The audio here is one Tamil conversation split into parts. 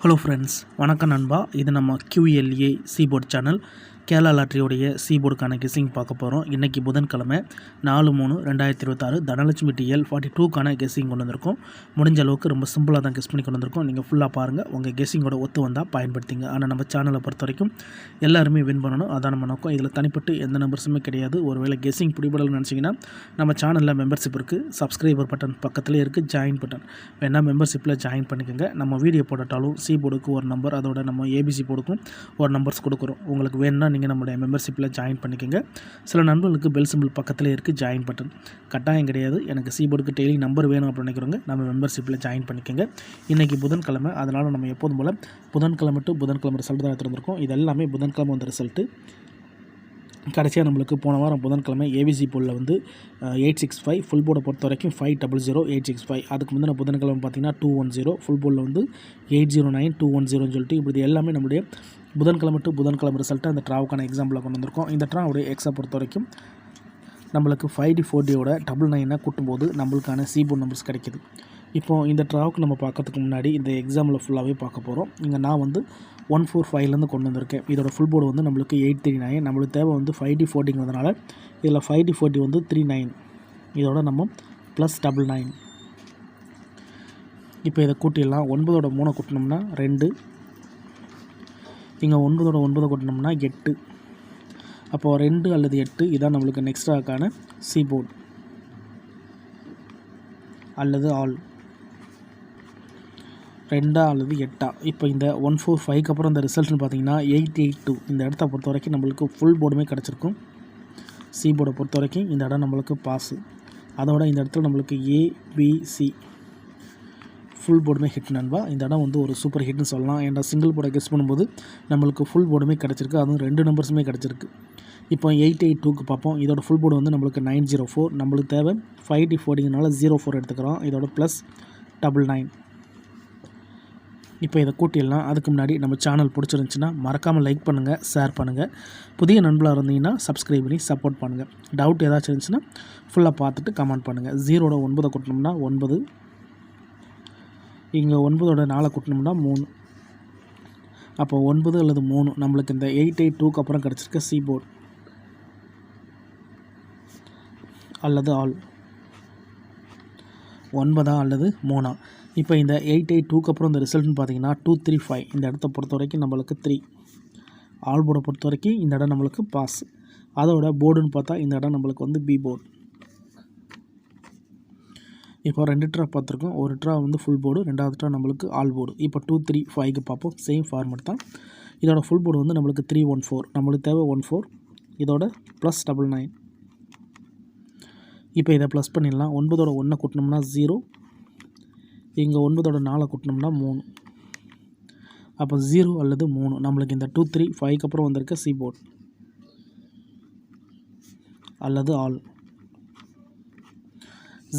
ஹலோ ஃப்ரெண்ட்ஸ், வணக்கம் நண்பா. இது நம்ம QLA சீபோர்ட் சேனல். கேரளா லாட்ரியோடைய சீபோர்டுக்கான கெஸ்ஸிங் பார்க்க போகிறோம். இன்றைக்கி புதன்கிழமை 4/3/2026 தனலட்சுமி TL 42க்கான கெஸ்ஸிங் கொண்டு வந்திருக்கோம். முடிஞ்ச அளவுக்கு ரொம்ப சிம்பிளாக தான் கெஸ் பண்ணி கொண்டு வந்திருக்கோம். நீங்கள் ஃபுல்லாக பாருங்கள், உங்கள் கெஸ்ஸிங்கோட ஒத்து வந்தால் பயன்படுத்திங்க. ஆனால் நம்ம சேனலை பொறுத்த வரைக்கும் எல்லாருமே வின் பண்ணணும், அதான் நம்ம நோக்கம். இதில் தனிப்பட்டு எந்த நம்பர்ஸுமே கிடையாது. ஒருவேளை கெஸ்ஸிங் பிடிபடலன்னு நினச்சிங்கன்னா நம்ம சேனலில் மெம்பர்ஷிப் இருக்குது, சப்ஸ்கிரைபர் பட்டன் பக்கத்துலேயே இருக்குது, ஜாயின் பட்டன் வேணால் மெம்பர்ஷிப்பில் ஜாயின் பண்ணிக்கோங்க. நம்ம வீடியோ போட்டாலும் சீபோர்டுக்கு ஒரு நம்பர், அதோட நம்ம ABC போர்டுக்கும் ஒரு நம்பர்ஸ் கொடுக்குறோம். உங்களுக்கு வேணும்னா நீங்கள் நம்மளுடைய மெம்பர்ஷிப்பில் ஜாயின் பண்ணிக்கோங்க. சில நண்பர்களுக்கு பெல் சிம்பிள் பக்கத்தில் இருக்குது, ஜாயின் பட்டன் கட்டாயம் கிடையாது. எனக்கு சீபோர்டுக்கு டெய்லி நம்பர் வேணும் அப்படின்னு நினைக்கிறவங்க நம்ம மெம்பர்ஷிப்பில் ஜாயின் பண்ணிக்கோங்க. இன்றைக்கி புதன்கிழமை, அதனால் நம்ம எப்போதும் போல் புதன்கிழமை டு புதன்கிழமை ரிசல்ட் தான் எடுத்துருந்துருக்கோம். இது எல்லாமே புதன்கிழமை வந்த ரிசல்ட்டு. கடைசியாக நம்மளுக்கு போன வாரம் புதன்கிழமை ABC போலில் வந்து 865, ஃபுல் போர்டை பொறுத்த வரைக்கும் 500 865. அதுக்கு முந்தின புதன்கிழமை பார்த்திங்கன்னா 210, ஃபுல் போர்டில் வந்து 809 210 சொல்லிட்டு இப்படி எல்லாமே நம்முடைய புதன்கிழமை டு புதன்கிழமை ரிசல்ட்டை அந்த ட்ராவுக்கான எக்ஸாம்பிளாக கொண்டு வந்திருக்கோம். இந்த ட்ராவுடைய எக்ஸை பொறுத்த வரைக்கும் நம்மளுக்கு 5D4Dயோட 99 கூட்டும்போது நம்மளுக்கான சீபோர்ட் நம்பர்ஸ் கிடைக்கிது. இப்போது இந்த ட்ராவுக்கு நம்ம பார்க்கறதுக்கு முன்னாடி இந்த எக்ஸாம்பிள் ஃபுல்லாகவே பார்க்க போகிறோம். இங்கே நான் வந்து 145லேருந்து கொண்டு வந்திருக்கேன். இதோட ஃபுல் போர்டு வந்து நம்மளுக்கு 839. நம்மளுக்கு தேவை வந்து 5D40ங்கிறதுனால இதில் 5D40 வந்து 39. இதோட நம்ம ப்ளஸ் 99. இப்போ இதை கூட்டிடலாம். 9ஓட 3 கூட்டினோம்னா 2. இங்கே 9ஓட 9 கூட்டினோம்னா 8. அப்போது 2 அல்லது 8 இதான் நம்மளுக்கு நெக்ஸ்ட்ராக்கான சீபோர்ட் அல்லது ஆல் 2 அல்லது 8. இப்போ இந்த 145க்கு அப்புறம் இந்த ரிசல்ட்னு பார்த்தீங்கன்னா 882. இந்த இடத்த பொறுத்த வரைக்கும் நம்மளுக்கு ஃபுல் போர்டுமே கிடச்சிருக்கும். சி போர்டை பொறுத்த வரைக்கும் இந்த இடம் நம்மளுக்கு பாஸு. அதோட இந்த இடத்துல நம்மளுக்கு ABC ஃபுல் போர்டுமே ஹிட் நண்பா. இந்த இடம் வந்து ஒரு சூப்பர் ஹிட்னு சொல்லலாம். ஏன்னா சிங்கிள் போர்டை கெஸ் பண்ணும்போது நம்மளுக்கு ஃபுல் போர்டுமே கிடச்சிருக்கு, அதுவும் 2 நம்பர்ஸுமே கிடச்சிருக்கு. இப்போ 882க்கு பார்ப்போம். இதோட ஃபுல் போர்டு வந்து நம்மளுக்கு 904. நம்மளுக்கு தேவை 5D40னால 04 எடுத்துக்கிறோம். இதோட ப்ளஸ் 99. இப்போ இதை கூட்டிடலாம். அதுக்கு முன்னாடி நம்ம சேனல் பிடிச்சிருந்துச்சின்னா மறக்காமல் லைக் பண்ணுங்கள், ஷேர் பண்ணுங்கள். புதிய நண்பர்களாக இருந்தீங்கன்னா சப்ஸ்கிரைப் பண்ணி சப்போர்ட் பண்ணுங்கள். டவுட் ஏதாச்சும் இருந்துச்சுன்னா ஃபுல்லாக பார்த்துட்டு கமெண்ட் பண்ணுங்கள். 0ஓட 9 கூட்டினோம்னா 9. இங்கே 9ஓட 4 கூட்டினோம்னா 3. அப்போ 9 அல்லது 3 நம்மளுக்கு இந்த 882க்கு அப்புறம் கிடச்சிருக்க சீபோர்ட் அல்லது ஆல் 9 அல்லது 3. இப்போ இந்த 882க்கு அப்புறம் இந்த ரிசல்ட்னு பார்த்தீங்கன்னா 235. இந்த இடத்த பொறுத்த வரைக்கும் நம்மளுக்கு 3. ஆல் போர்டை பொறுத்த வரைக்கும் இந்த இடம் நம்மளுக்கு பாஸ். அதோட போர்டுன்னு பார்த்தா இந்த இடம் நம்மளுக்கு வந்து பி போர்டு. இப்போ 2 ட்ரா பார்த்துருக்கோம். ஒரு ட்ரா வந்து ஃபுல் போர்டு, ரெண்டாவது ட்ரா நம்மளுக்கு ஆல் போர்டு. இப்போ 235க்கு பார்ப்போம். சேம் ஃபார்மெட் தான். இதோட ஃபுல் போர்டு வந்து நம்மளுக்கு 314. நம்மளுக்கு தேவை 14. இதோட ப்ளஸ் 99. இப்போ இதை ப்ளஸ் பண்ணிடலாம். 9ஓட 1 கூட்டினோம்னா 0. இங்கே 9ஓட 4 கூட்டினோம்னா 3. அப்போ 0 அல்லது 3 நம்மளுக்கு இந்த 235க்கு அப்புறம் வந்திருக்க சீபோர்ட் அல்லது ஆல்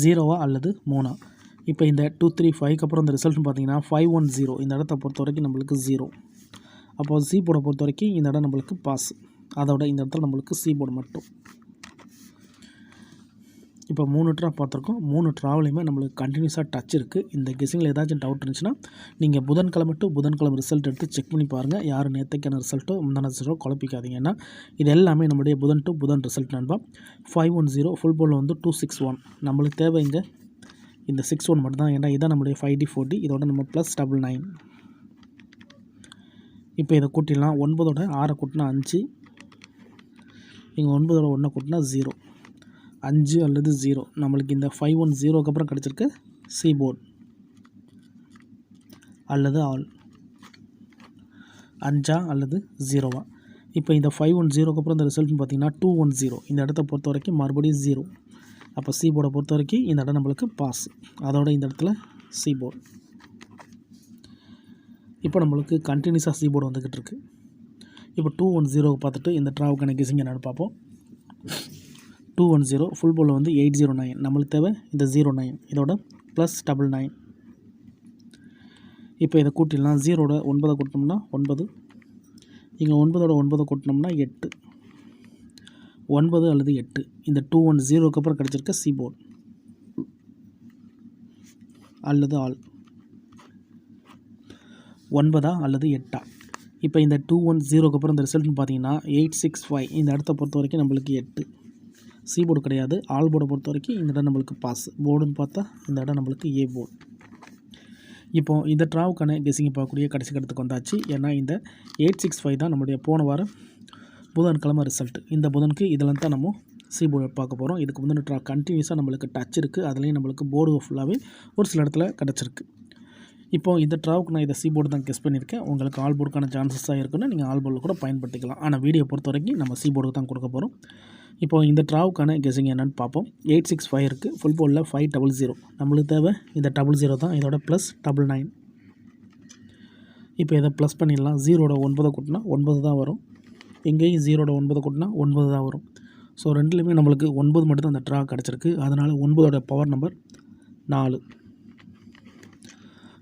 0வா அல்லது 3. இப்போ இந்த 235க்கு அப்புறம் இந்த ரிசல்ட்னு பார்த்தீங்கன்னா 510. இந்த இடத்த பொறுத்த வரைக்கும் நம்மளுக்கு 0. அப்போ சீபோர்டை பொறுத்த வரைக்கும் இந்த இடம் நம்மளுக்கு பாஸ். அதோட இந்த இடத்துல நம்மளுக்கு சீபோர்டு மட்டும். இப்போ 3 ட்ரா பார்த்துருக்கோம். 3 ட்ராவலையுமே நம்மளுக்கு கண்டினியூஸாக டச் இருக்குது. இந்த கெஸ்ஸிங்கில் ஏதாச்சும் டவுட் இருந்துச்சுன்னா நீங்கள் புதன்கிழமை டு புதன்கிழமை ரிசல்ட் எடுத்து செக் பண்ணி பாருங்கள். யார் நேற்றுக்கான ரிசல்ட்டோ முந்தான ரிசல்ட்டோ குழப்பிக்காதீங்க. ஏன்னா இது எல்லாமே நம்மளுடைய புதன் டு புதன் ரிசல்ட் நண்பா. 510 ஃபுல் போர்டில் வந்து 261. நம்மளுக்கு தேவை இங்கே இந்த 61 மட்டும் தான். ஏன்னா இதான் நம்மளுடைய 5D40. இதோட நம்ம ப்ளஸ் 99. இப்போ இதை கூட்டிடலாம். 9ஓட 6 கூட்டினா 5. இங்கே 9ஓட 1 கூட்டினா 0. 5 அல்லது 0 நம்மளுக்கு இந்த 510க்கு அப்புறம் கிடச்சிருக்க சீபோர்ட் அல்லது ஆல் 5 அல்லது 0வா. இப்போ இந்த 510க்கு அப்புறம் இந்த ரிசல்ட்னு பார்த்தீங்கன்னா 210. இந்த இடத்த பொறுத்த வரைக்கும் மறுபடியும் 0. அப்போ சீபோர்டை பொறுத்த வரைக்கும் இந்த இடம் நம்மளுக்கு பாஸ். அதோட இந்த இடத்துல சீபோர்ட். இப்போ நம்மளுக்கு கண்டினியூஸாக சீபோர்டு வந்துக்கிட்டு இருக்குது. இப்போ 210க்கு பார்த்துட்டு இந்த ட்ராவுக்கான கெஸ்ஸிங் என்னென்னு பார்ப்போம். 210 ஃபுல் போர்டில் வந்து 809. நம்மளுக்கு தேவை இந்த 09. இதோட ப்ளஸ் 99. இப்போ இதை கூட்டிடலாம். 0ஓட 9 கூட்டினோம்னா 9. இங்கே 9ஓட 9 கூட்டினோம்னா 8. 9 அல்லது 8 இந்த 210க்கு அப்புறம் கிடச்சிருக்க சீபோர்ட் அல்லது ஆல் 9 அல்லது 8. இப்போ இந்த 210க்கு அப்புறம் இந்த ரிசல்ட்னு பார்த்தீங்கன்னா 865. இந்த இடத்த பொறுத்த வரைக்கும் நம்மளுக்கு 8. சி போர்டு கிடையாது. ஆல் போர்டை பொறுத்த வரைக்கும் இந்த இடம் நம்மளுக்கு பாஸ். போர்டுன்னு பார்த்தா இந்த இடம் நம்மளுக்கு ஏ போர்டு. இப்போ இந்த ட்ராவுக்கான கெஸிங் பார்க்கக்கூடிய கடைசி கட்டத்துக்கு வந்தாச்சு. ஏன்னா இந்த 865 தான் நம்மளுடைய போன வாரம் புதன்கிழமை ரிசல்ட். இந்த புதனுக்கு இதெல்லாம் தான் நம்ம சி போர்டு பார்க்க போகிறோம். இதுக்கு முந்தின ட்ரா கண்டினியூஸாக நம்மளுக்கு டச் இருக்குது. அதுலேயும் நம்மளுக்கு போர்டு ஃபுல்லாகவே ஒரு சில இடத்துல கிடச்சிருக்கு. இப்போது இந்த ட்ராவுக்கு நான் இதை சி போர்டு தான் கெஸ் பண்ணியிருக்கேன். உங்களுக்கு ஆல் போர்டுக்கான சான்சஸாக இருக்குன்னு நீங்கள் ஆல் போர்டில் கூட பயன்படுத்திக்கலாம். ஆனால் வீடியோ பொறுத்த வரைக்கும் நம்ம சி போர்டுக்கு தான் கொடுக்க போகிறோம். இப்போது இந்த ட்ராவுக்கான கெஸிங் என்னென்னு பார்ப்போம். 865 இருக்குது. ஃபுல் போர்டில் 500. நம்மளுக்கு தேவை இந்த 00 தான். இதோட ப்ளஸ் 99. இப்போ இதை ப்ளஸ் பண்ணிடலாம். 0வோட 9 கூட்டினா 9 தான் வரும். எங்கேயும் 0வோட 9 கூட்டினா 9 தான் வரும். ஸோ ரெண்டுலேயுமே நம்மளுக்கு 9 மட்டும் தான் அந்த ட்ரா கிடச்சிருக்கு. அதனால் 9ஓட பவர் நம்பர் 4.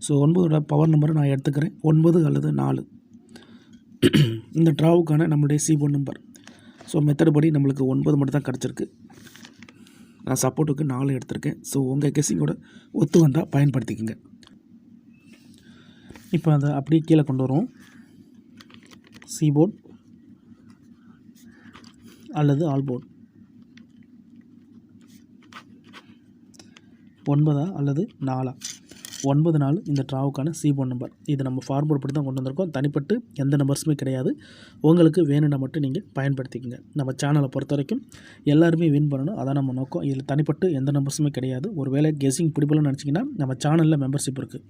ஸோ 9ஓட பவர் நம்பரை நான் எடுத்துக்கிறேன். 9 அல்லது 4 இந்த ட்ராவுக்கான நம்மளுடைய C board number. So method படி நம்மளுக்கு 9 மட்டும் தான் கிடச்சிருக்கு. நான் சப்போர்ட்டுக்கு 4 எடுத்திருக்கேன். ஸோ உங்கள் கெஸ்ஸிங்கோட ஒத்து வந்தால் பயன்படுத்திக்கோங்க. இப்போ அதை அப்படியே கீழே கொண்டு வருவோம். சி போர்டு அல்லது ஆல் போர்டு. 9 அல்லது 4. 9 4 இந்த ட்ராவுக்கான சி போர்டு நம்பர். இது நம்ம ஃபார்வர்ட் படி தான் கொண்டு வந்திருக்கோம். தனிப்பட்டு எந்த நம்பர்ஸுமே கிடையாது. உங்களுக்கு வேணும்னா மட்டும் நீங்கள் பயன்படுத்திக்கங்க. நம்ம சேனலை பொறுத்த வரைக்கும் எல்லாருமே வின் பண்ணணும். அதான் நம்ம நோக்கம். இதில் தனிப்பட்டு எந்த நம்பர்ஸுமே கிடையாது. ஒரு வேளை கெஸிங் பிடிப்பலன்னு நினச்சிங்கன்னா நம்ம சேனலில் மெம்பர்ஷிப் இருக்குது.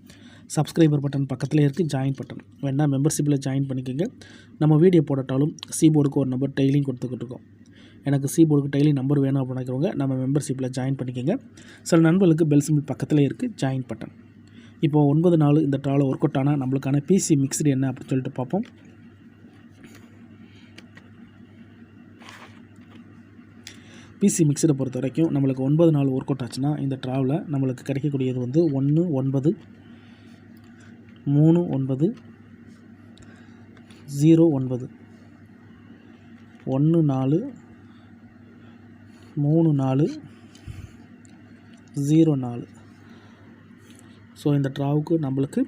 சப்ஸ்கிரைபர் பட்டன் பக்கத்துலேயே இருக்குது. ஜாயின் பட்டன் வேணால் மெம்பர்ஷிப்பில் ஜாயின் பண்ணிக்கோங்க. நம்ம வீடியோ போடட்டாலும் சி போர்டுக்கு ஒரு நம்பர் டெய்லியும் கொடுத்துக்கிட்டு இருக்கோம். எனக்கு சி போர்டுக்கு டெய்லி நம்பர் வேணும் அப்படிங்கிறவங்க நம்ம மெம்பர்ஷிப்பில் ஜாயின் பண்ணிக்கோங்க. சில நண்பர்களுக்கு பெல் சிம்பிள் பக்கத்துலேயே இருக்குது. Join button. இப்போது 9 4 இந்த ட்ராவில் ஒர்க் அவுட் ஆனால் நம்மளுக்கான பிசி மிக்ஸ்டு என்ன அப்படின்னு சொல்லிட்டு பார்ப்போம். பிசி மிக்ஸரை பொறுத்த வரைக்கும் நம்மளுக்கு 9 4 ஒர்க் அவுட் ஆச்சுன்னா இந்த ட்ராவில் நம்மளுக்கு கிடைக்கக்கூடியது வந்து 1 9 3 9 0 9 1 4 3 4 0 4. ஸோ இந்த ட்ராவுக்கு நம்மளுக்கு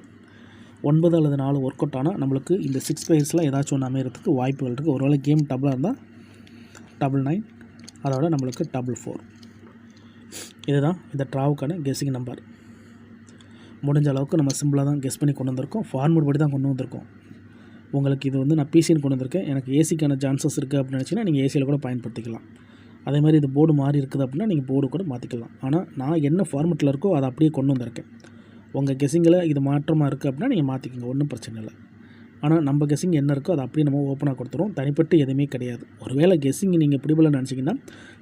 9 அல்லது 4 ஒர்க் அவுட் ஆனால் நம்மளுக்கு இந்த 6 பேர்ஸில் ஏதாச்சும் ஒன்று அமைகிறதுக்கு வாய்ப்புகள் இருக்குது. ஒருவேளை கேம் டபுளாக இருந்தால் 99, அதோட நம்மளுக்கு 44. இதுதான் இந்த ட்ராவுக்கான கெஸ்ஸிங் நம்பர். முடிஞ்ச அளவுக்கு நம்ம சிம்பிளாக தான் கெஸ் பண்ணி கொண்டு வந்திருக்கோம். ஃபார்மட் படி தான் கொண்டு வந்திருக்கோம். உங்களுக்கு இது வந்து நான் பிசின்னு கொண்டு வந்திருக்கேன். எனக்கு ஏசிக்கான சான்சஸ் இருக்குது அப்படின்னு நினச்சிங்கன்னா நீங்கள் ஏசியில் கூட பயன்படுத்திக்கலாம். அதே மாதிரி இது போர்டு மாறி இருக்குது அப்படின்னா நீங்கள் போர்டு கூட மாற்றிக்கலாம். ஆனால் நான் என்ன ஃபார்மெட்டில் இருக்கோ அதை அப்படியே கொண்டு வந்திருக்கேன். உங்கள் கெஸ்ஸிங்கில் இது மாற்றமாக இருக்குது அப்படின்னா நீங்கள் மாற்றிக்கோங்க. ஒன்றும் பிரச்சனை இல்லை. ஆனால் நம்ம கெஸ்ஸிங் என்ன இருக்கோ அதை அப்படியே நம்ம ஓப்பனாக கொடுத்துருவோம். தனிப்பட்டு எதுவுமே கிடையாது. ஒருவேளை கெஸ்ஸிங் நீங்கள் பிடிபலன்னு நினச்சிங்கன்னா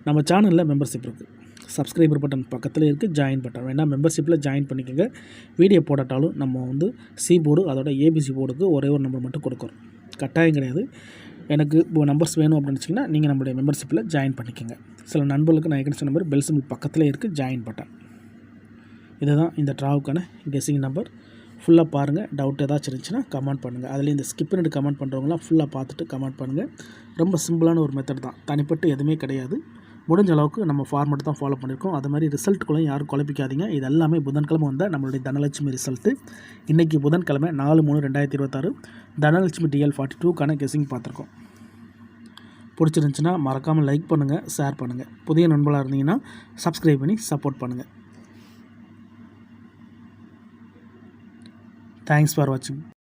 நம்ம சேனலில் மெம்பர்ஷிப் இருக்குது. சப்ஸ்கிரைபர் பட்டன் பக்கத்தில் இருக்குது. ஜாயின் பட்டன் வேணால் மெம்பர்ஷிப்பில் ஜாயின் பண்ணிக்கோங்க. வீடியோ போடட்டாலும் நம்ம வந்து சி போர்டு அதோட ஏபிசி போர்டுக்கு ஒரே ஒரு நம்பர் மட்டும் கொடுக்குறோம். கட்டாயம் கிடையாது. எனக்கு இப்போ நம்பர்ஸ் வேணும் அப்படின்னு நினச்சிங்கன்னா நீங்கள் நம்மளுடைய மெம்பர்ஷிப்பில் ஜாயின் பண்ணிக்கோங்க. சில நண்பர்களுக்கு நான் ஏற்கனவே சொன்ன நம்பர் பெல் சிம்பிள் பக்கத்தில் இருக்குது. Join button. இதுதான் இந்த ட்ராவுக்கான கெஸ்ஸிங் நம்பர். ஃபுல்லாக பாருங்கள். டவுட் ஏதாச்சும் இருந்துச்சுன்னா கமெண்ட் பண்ணுங்கள். அதில் இந்த ஸ்கிப் பண்ணிட்டு கமெண்ட் பண்ணுறவங்களாம் ஃபுல்லாக பார்த்துட்டு கமெண்ட் பண்ணுங்கள். ரொம்ப சிம்பிளான ஒரு மெத்தட் தான். தனிப்பட்டு எதுவுமே கிடையாது. முடிஞ்ச அளவுக்கு நம்ம ஃபார்மெட் தான் ஃபாலோ பண்ணியிருக்கோம். அது மாதிரி ரிசல்ட்டுக்குள்ளேயும் யாரும் குழப்பிக்காதீங்க. இது எல்லாமே புதன்கிழமை வந்தால் நம்மளுடைய தனலட்சுமி ரிசல்ட்டு. இன்றைக்கி புதன்கிழமை 4/3/2026 தனலட்சுமி TL42க்கான கெஸ்ஸிங் பார்த்துருக்கோம். பிடிச்சிருந்துச்சின்னா மறக்காமல் லைக் பண்ணுங்கள், ஷேர் பண்ணுங்கள். புதிய நண்பர்களாக இருந்தீங்கன்னா சப்ஸ்கிரைப் பண்ணி சப்போர்ட் பண்ணுங்கள். தேங்க்ஸ் ஃபார் வாட்சிங்.